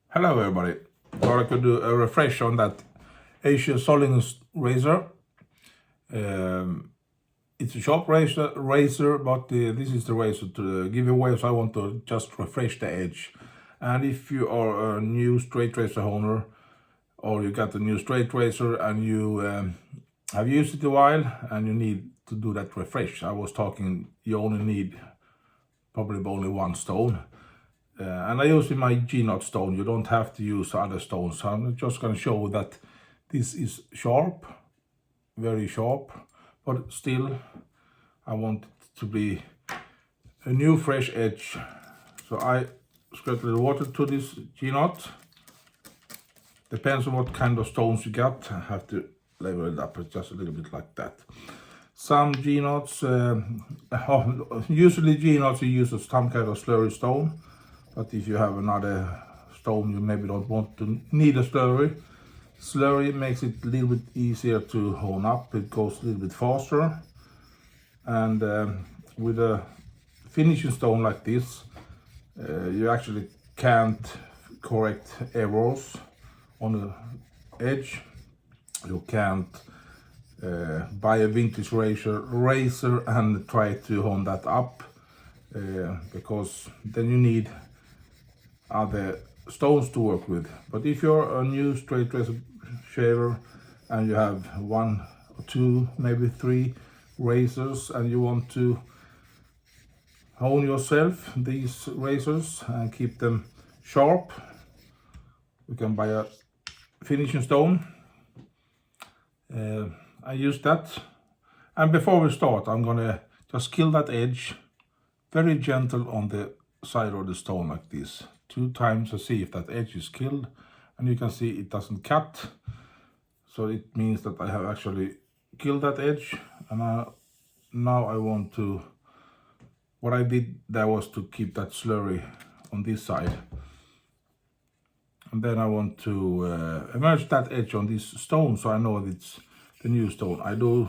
Hello everybody. Thought I could do a refresh on that Asia Soling razor. It's a sharp razor, but this is the razor to give away, so I want to just refresh the edge. And if you are a new straight razor owner, or you got a new straight razor and you have used it a while and you need to do that refresh, I was talking you only need probably only one stone. And I use my jnat stone. You don't have to use other stones. So I'm just going to show that this is sharp, very sharp, but still I want it to be a new fresh edge. So I squirt a little water to this jnat. Depends on what kind of stones you got. I have to level it up just a little bit like that. Some jnats, usually jnats you use some kind of slurry stone. But if you have another stone, you maybe don't want to need a slurry. Slurry makes it a little bit easier to hone up. It goes a little bit faster. And with a finishing stone like this, you actually can't correct errors on the edge. You can't buy a vintage razor and try to hone that up, because then you need other stones to work with. But if you're a new straight razor shaver and you have one or two, maybe three razors, and you want to hone yourself these razors and keep them sharp, you can buy a finishing stone. I use that. And before we start, I'm gonna just kill that edge very gentle on the side of the stone like this. 2 times to see if that edge is killed, and you can see it doesn't cut, so it means that I have actually killed that edge. And now I want to, what I did there was to keep that slurry on this side, and then I want to emerge that edge on this stone so I know it's the new stone. I do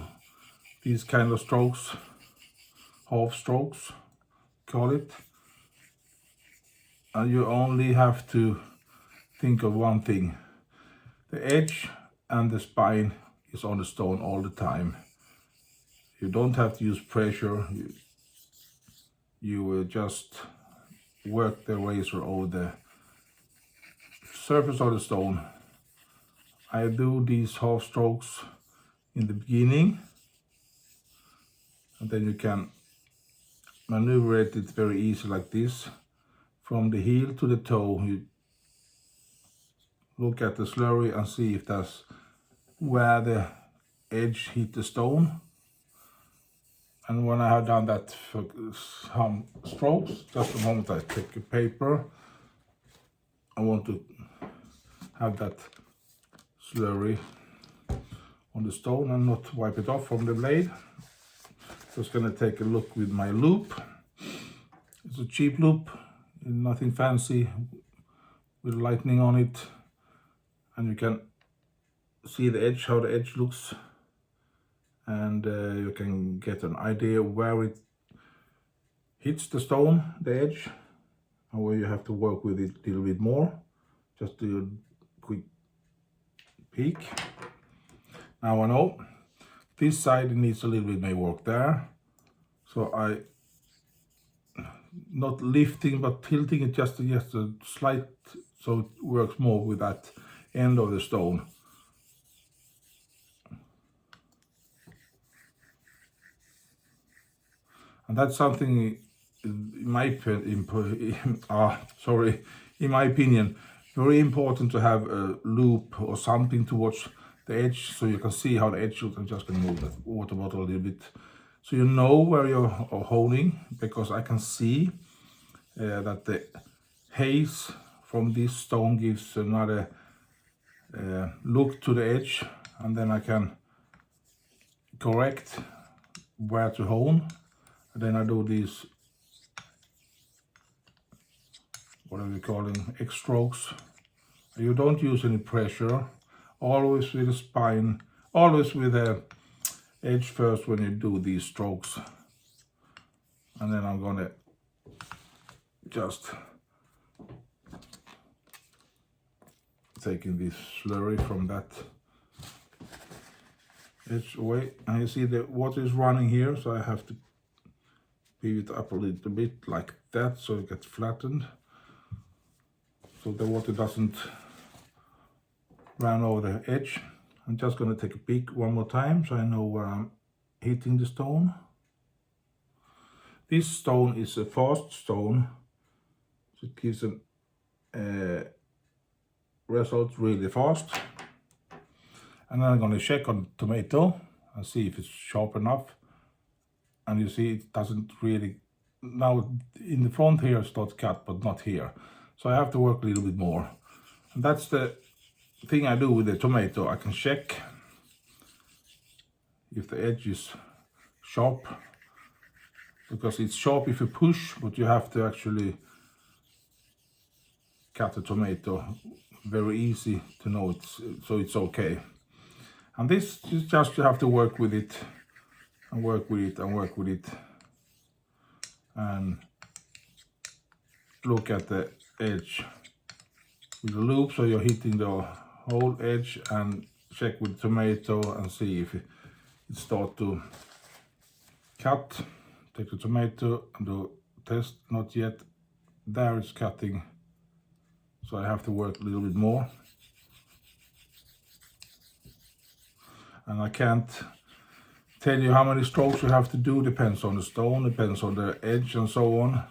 these kind of strokes, half strokes call it. And you only have to think of one thing. The edge and the spine is on the stone all the time. You don't have to use pressure. You will just work the razor over the surface of the stone. I do these half strokes in the beginning, and then you can maneuver it very easy like this. From the heel to the toe, you look at the slurry and see if that's where the edge hit the stone. And when I have done that for some strokes, just a moment, I take a paper. I want to have that slurry on the stone and not wipe it off from the blade. Just gonna take a look with my loop. It's a cheap loop, nothing fancy, with lightning on it, and you can see the edge, how the edge looks, and you can get an idea where it hits the stone, the edge, and where you have to work with it a little bit more. Just do a quick peek. Now I know this side needs a little bit more work there, so I not lifting but tilting it just a slight, so it works more with that end of the stone. And that's something in my opinion, very important to have a loop or something towards the edge so you can see how the edge looks. I'm just going to move that water bottle a little bit so you know where you're holding, because I can see that the haze from this stone gives another look to the edge, and then I can correct where to hone. And then I do these, what are we calling, X strokes. You don't use any pressure, always with the spine, always with the edge first when you do these strokes. And then I'm gonna just taking this slurry from that edge away. And you see the water is running here, so I have to pivot up a little bit like that so it gets flattened, so the water doesn't run over the edge. I'm just going to take a peek one more time so I know where I'm hitting the stone. This stone is a fast stone, so it gives a result really fast. And then I'm going to check on the tomato and see if it's sharp enough. And you see it doesn't really, now in the front here it's not cut, but not here. So I have to work a little bit more. And that's the thing I do with the tomato. I can check if the edge is sharp, because it's sharp if you push, but you have to actually cut the tomato. Very easy to know it's okay. And this is just, you have to work with it and work with it and work with it and look at the edge with the loop, so you're hitting the whole edge, and check with tomato and see if it starts to cut. Take the tomato and do test, not yet. There it's cutting, so I have to work a little bit more. And I can't tell you how many strokes you have to do, depends on the stone, depends on the edge and so on.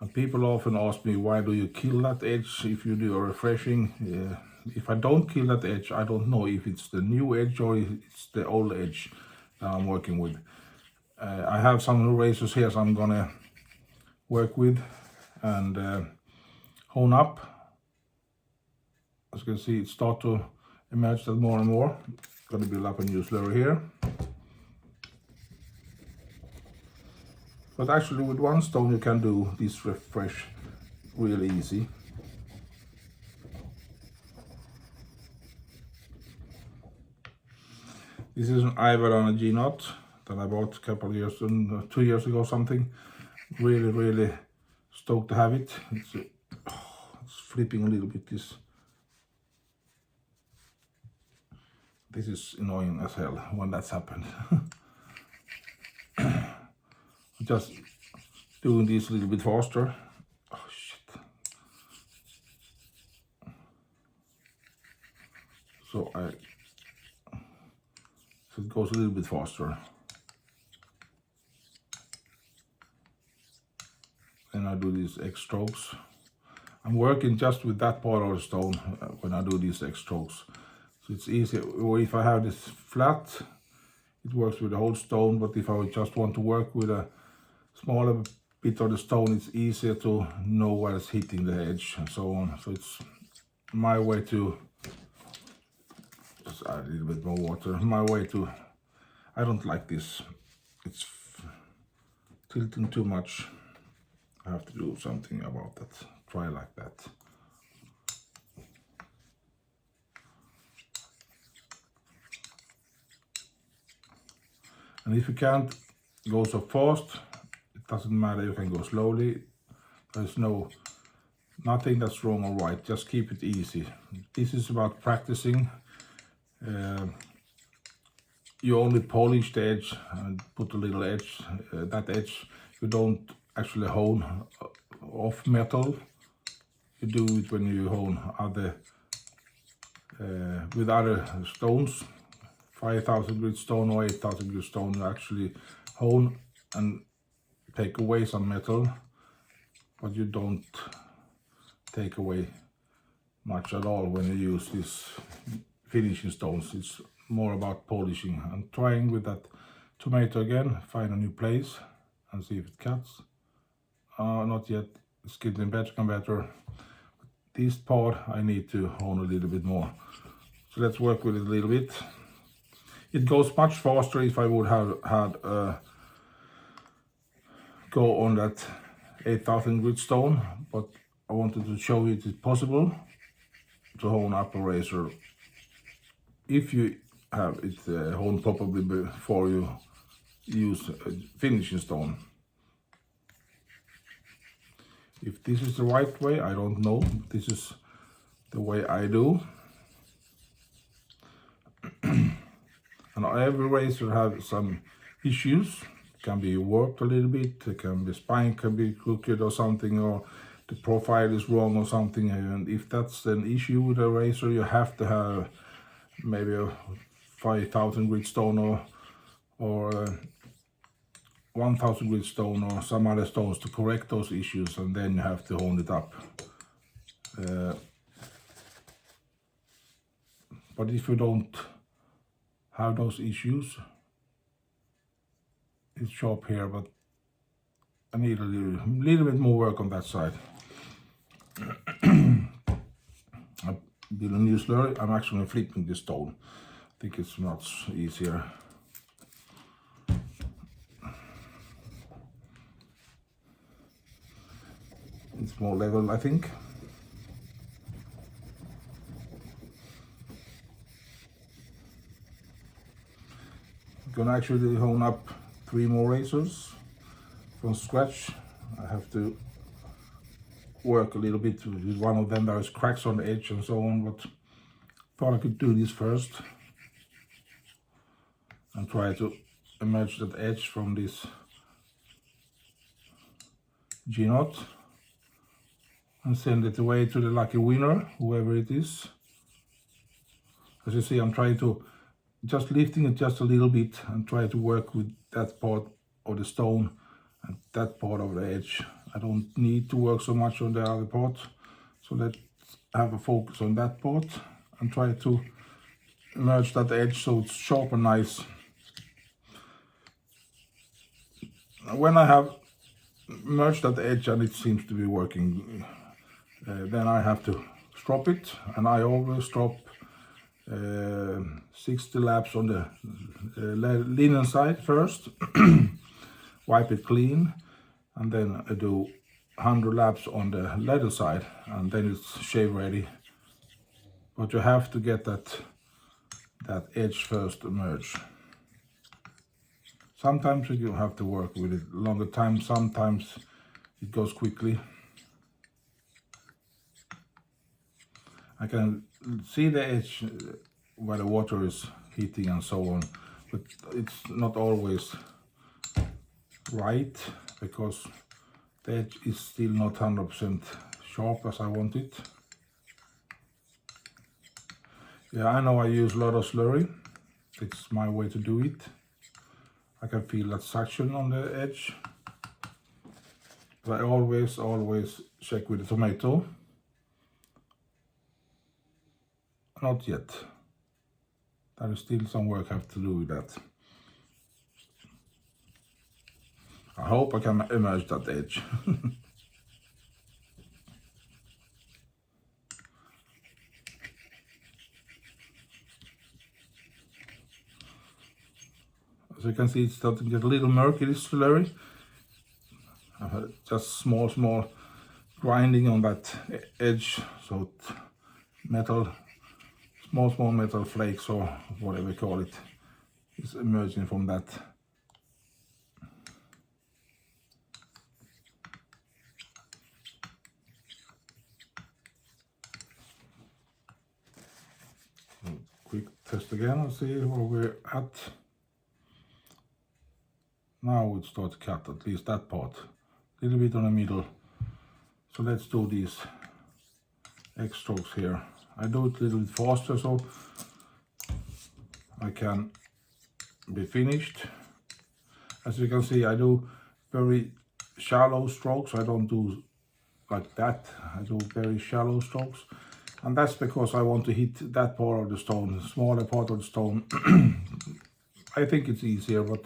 And people often ask me, why do you kill that edge if you do a refreshing? If I don't kill that edge, I don't know if it's the new edge or if it's the old edge that I'm working with. I have some razors here, so I'm gonna work with and hone up. As you can see, it starts to emerge that more and more. Gonna build up a new slurry here. But actually with one stone you can do this refresh really easy. This is an Aiwadani jnat that I bought a couple of years, 2 years ago something. Really stoked to have it. It's flipping a little bit. This is annoying as hell when that's happened. Just doing this a little bit faster. Oh shit. So it goes a little bit faster. And I do these X strokes. I'm working just with that part of the stone when I do these X strokes. So it's easy, or if I have this flat, it works with the whole stone, but if I just want to work with a smaller bit of the stone, it's easier to know where it's hitting the edge and so on. So it's my way to, just add a little bit more water, my way to, I don't like this, it's tilting too much. I have to do something about that, try like that. And if you can't go so fast, it doesn't matter, you can go slowly. There's nothing that's wrong or right, just keep it easy. This is about practicing. You only polish the edge and put a little edge, that edge, you don't actually hone off metal. You do it when you hone with other stones. 5,000 grit stone or 8,000 grit stone, you actually hone and take away some metal, but you don't take away much at all when you use these finishing stones. It's more about polishing. And trying with that tomato again, find a new place and see if it cuts. Not yet, it's getting better and better. This part I need to hone a little bit more. So let's work with it a little bit. It goes much faster if I would have had go on that 8,000 grit stone, but I wanted to show you it's possible to hone up a razor if you have it honed properly before you use a finishing stone. If this is the right way, I don't know. This is the way I do. And every razor has some issues. It can be warped a little bit, it can be spine can be crooked or something, or the profile is wrong or something. And if that's an issue with a razor, you have to have maybe a 5,000 grit stone or 1,000 grit stone or some other stones to correct those issues, and then you have to hone it up. But if you don't have those issues, it's sharp here, but I need a little bit more work on that side. I did a new slurry. I'm actually flipping this stone. I think it's much easier. It's more level, I think. I'm gonna actually hone up 3 more razors from scratch. I have to work a little bit with one of them. There's cracks on the edge and so on, but thought I could do this first and try to emerge that edge from this jnat and send it away to the lucky winner, whoever it is. As you see, I'm trying to just lifting it just a little bit and try to work with that part of the stone and that part of the edge. I don't need to work so much on the other part, so let's have a focus on that part and try to merge that edge so it's sharp and nice. When I have merged that edge and it seems to be working, then I have to strop it, and I always strop 60 laps on the linen side first, wipe it clean, and then I do 100 laps on the leather side, and then it's shave ready. But you have to get that edge first emerge. Sometimes you have to work with it longer time, sometimes it goes quickly. I can see the edge where the water is heating and so on, but it's not always right because the edge is still not 100% sharp as I want it. Yeah, I know I use a lot of slurry. It's my way to do it. I can feel that suction on the edge. But I always check with the tomato. Not yet. There is still some work I have to do with that. I hope I can emerge that edge. As you can see, it's starting to get a little murky, this slurry. I've had just small grinding on that edge, so small metal flakes or whatever you call it is emerging from that. Quick test again and see where we're at. Now it starts to cut at least that part, a little bit on the middle. So let's do these X strokes here. I do it a little bit faster so I can be finished. As you can see, I do very shallow strokes. I don't do like that. I do very shallow strokes. And that's because I want to hit that part of the stone, the smaller part of the stone. I think it's easier, but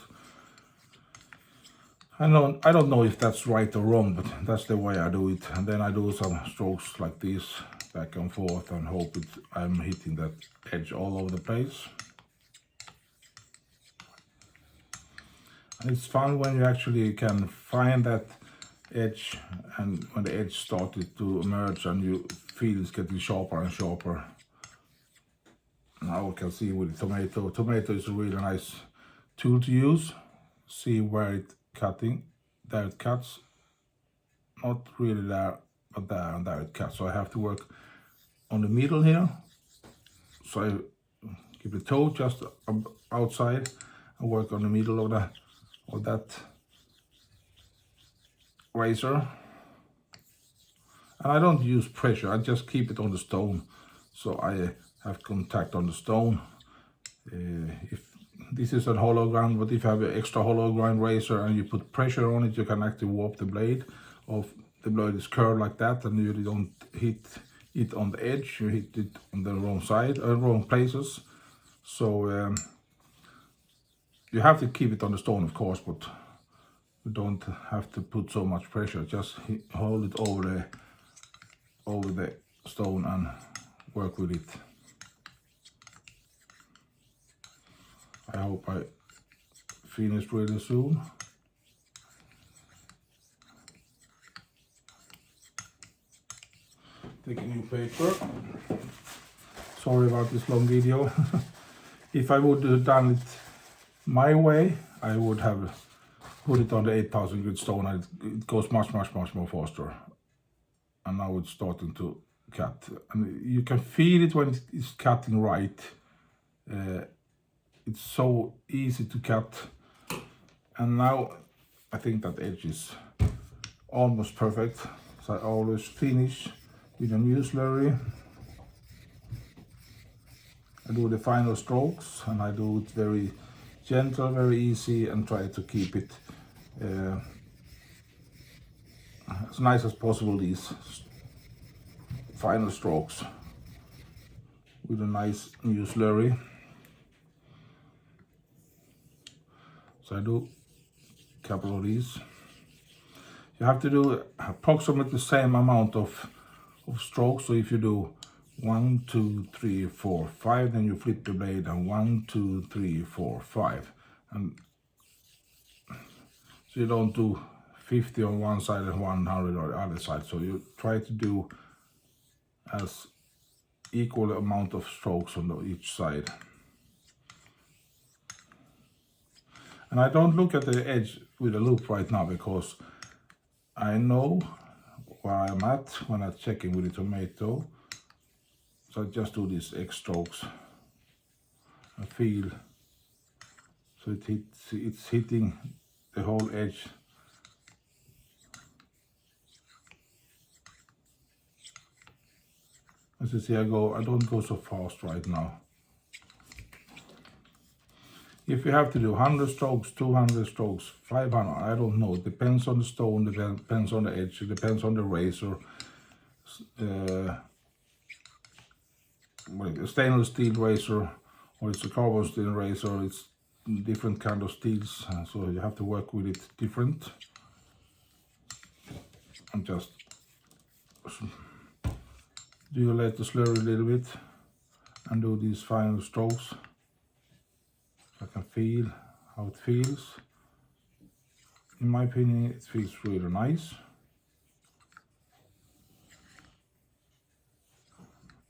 I don't know if that's right or wrong, but that's the way I do it. And then I do some strokes like this, back and forth, and hope I'm hitting that edge all over the place. And it's fun when you actually can find that edge, and when the edge started to emerge and you feel it's getting sharper and sharper. Now you can see with the tomato. Tomato is a really nice tool to use. See where it's cutting. There it cuts. Not really there, but there and there it cuts. So I have to work on the middle here. So I keep the toe just outside and work on the middle of that razor. And I don't use pressure, I just keep it on the stone, so I have contact on the stone. If this is a hollow ground, but if you have an extra hollow ground razor and you put pressure on it, you can actually warp the blade. Or if the blade is curved like that and you don't hit it on the edge, you hit it on the wrong side, wrong places. So you have to keep it on the stone, of course, but you don't have to put so much pressure. Just hold it over the stone and work with it. I hope I finish really soon. Take a new paper. Sorry about this long video. If I would have done it my way, I would have put it on the 8000 grit stone and it goes much more faster. And now it's starting to cut. And you can feel it when it's cutting right. It's so easy to cut. And now I think that edge is almost perfect. So I always finish with a new slurry. I do the final strokes and I do it very gentle, very easy, and try to keep it as nice as possible, these final strokes, with a nice new slurry. So I do a couple of these. You have to do approximately the same amount of strokes. So if you do 1, 2, 3, 4, 5, then you flip the blade, and 1, 2, 3, 4, 5, and so you don't do 50 on one side and 100 on the other side. So you try to do as equal amount of strokes on each side. And I don't look at the edge with a loop right now because I know where I'm at when I'm checking with the tomato. So I just do these X strokes. I feel so it's hitting the whole edge. As you see, I don't go so fast right now. If you have to do 100 strokes, 200 strokes, 500, I don't know. It depends on the stone, it depends on the edge, it depends on the razor. A stainless steel razor, or it's a carbon steel razor, it's different kind of steels, so you have to work with it different. And just let the slurry a little bit and do these final strokes. I can feel how it feels. In my opinion, it feels really nice.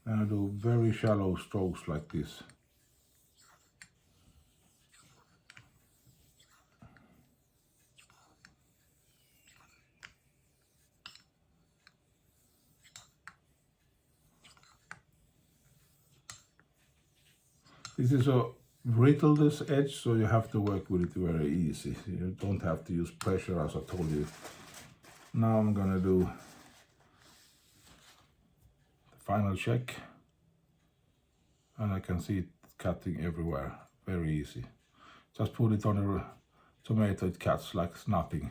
Then I do very shallow strokes like this. This is a brittle, this edge, so you have to work with it very easy. You don't have to use pressure, as I told you. Now I'm gonna do the final check, and I can see it cutting everywhere, very easy. Just put it on a tomato, it cuts like nothing.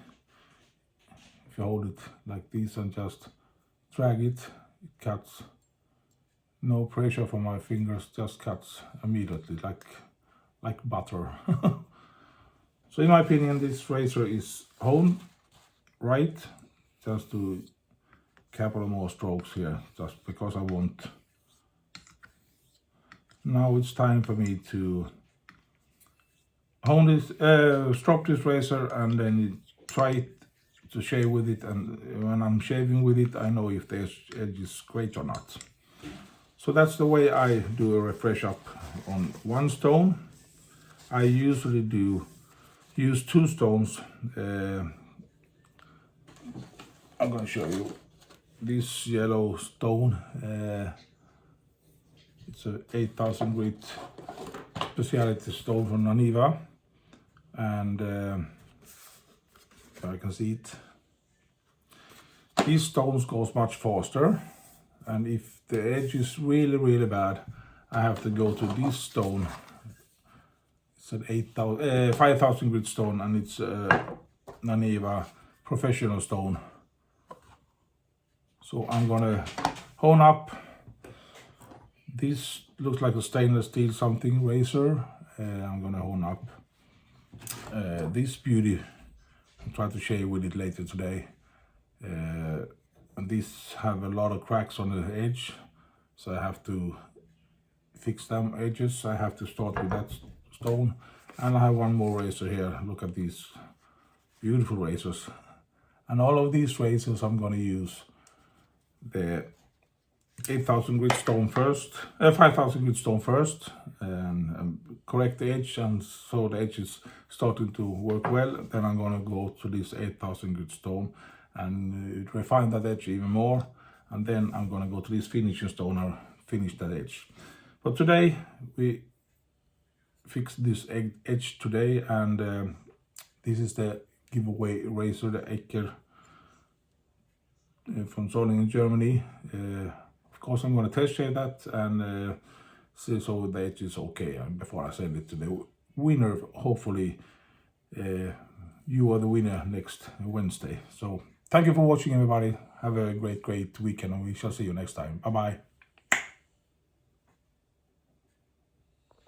If you hold it like this and just drag it, it cuts. No pressure from my fingers, just cuts immediately, like butter. So in my opinion, this razor is honed right. Just do a couple of more strokes here, just because I want. Now it's time for me to hone this, strop this razor, and then try to shave with it. And when I'm shaving with it, I know if the edge is great or not. So that's the way I do a refresh up on one stone. I usually use 2 stones. I'm going to show you this yellow stone. It's a 8,000 grit specialty stone from Naniva, and I can see it. These stones goes much faster, and if the edge is really bad, I have to go to this stone. It's an 5,000 grit stone, and it's Naniva professional stone. So I'm gonna hone up. This looks like a stainless steel something razor. I'm gonna hone up this beauty and try to shave with it later today. And these have a lot of cracks on the edge, so I have to fix them edges. I have to start with that stone, and I have one more razor here. Look at these beautiful razors, and all of these razors I'm going to use the 8,000 grit stone first, 5,000 grit stone first, and correct the edge, and so the edge is starting to work well. Then I'm going to go to this 8,000 grit stone and refine that edge even more, and then I'm going to go to this finishing stone and finish that edge. But today we fix this edge today, and this is the giveaway razor, the Ecker from Solingen in Germany. Of course I'm going to test shave that and see so the edge is okay before I send it to the winner. Hopefully you are the winner next Wednesday. So thank you for watching, everybody. Have a great weekend, and we shall see you next time. Bye bye.